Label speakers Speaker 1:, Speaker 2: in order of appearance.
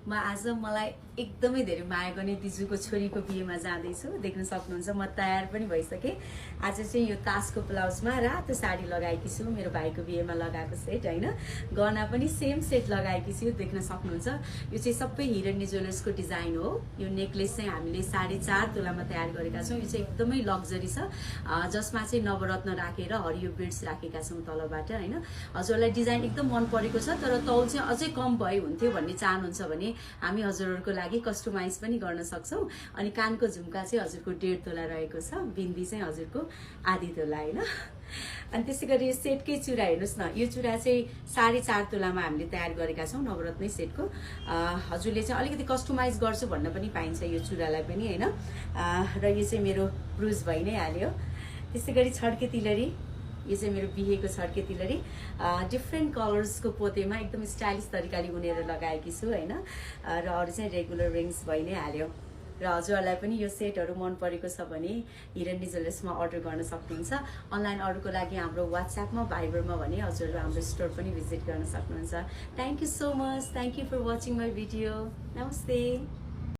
Speaker 1: म आज मलाई एकदमै धेरै माया गर्ने दिजुको छोरीको बिहेमा जाँदैछु। देख्न सक्नुहुन्छ म तयार पनि भइसकेँ। आज चाहिँ यो तासको ब्लाउजमा रातो साडी लगाएकी छु, मेरो भाइको बिहेमा लगाएको सेट होइन। गहना पनि सेम सेट लगाएकी छु, देख्न सक्नुहुन्छ। यो चाहिँ सबै हिरण्य ज्वेलर्सको डिजाइन हो। यो नेकलेस चाहिँ हामीले 4.5 तोलामा तयार गरेका छौँ। यो चाहिँ एकदमै लग्जरी छ, जसमा चाहिँ नवरत्न राखेर हरियो बिड्स राखेका छौँ तलबाट होइन। हजुरलाई डिजाइन एकदम मन परेको छ, तर तौल चाहिँ अझै कम भए हुन्थ्यो भन्ने चाहनुहुन्छ भने हामी हजुरहरूको लागि कस्टमाइज पनि गर्न सक्छौँ। अनि कानको झुम्का चाहिँ हजुरको 1.5 तोला रहेको छ, बिन्दी चाहिँ हजुरको आधी तोला होइन। अनि त्यसै गरी यो सेटकै चुरा हेर्नुहोस् न, यो चुरा चाहिँ 4.5 तोलामा हामीले तयार गरेका छौँ नवरत्नै सेटको। हजुरले चाहिँ अलिकति कस्टमाइज गर्छु भन्न पनि पाइन्छ यो चुरालाई पनि होइन। र यो चाहिँ मेरो ब्रुज भइ नै हाल्यो। त्यसै गरी छड्के तिलरी, यो चाहिँ मेरो बिहेको छड्के तिलरी डिफ्रेन्ट कलर्सको पोतेमा एकदम स्टाइलिस तरिकाले उनेर लगाएकी छु होइन। र अरू चाहिँ रेगुलर रिङ्स भइ नै हाल्यो। र हजुरहरूलाई पनि यो सेटहरू मन परेको छ भने हिरण्य ज्वेलर्समा अर्डर गर्न सक्नुहुन्छ। अनलाइन अर्डरको लागि हाम्रो वाट्सएपमा भाइबरमा भने हजुरहरू हाम्रो स्टोर पनि भिजिट गर्न सक्नुहुन्छ। Thank you so much. Thank you for watching my video. नमस्ते।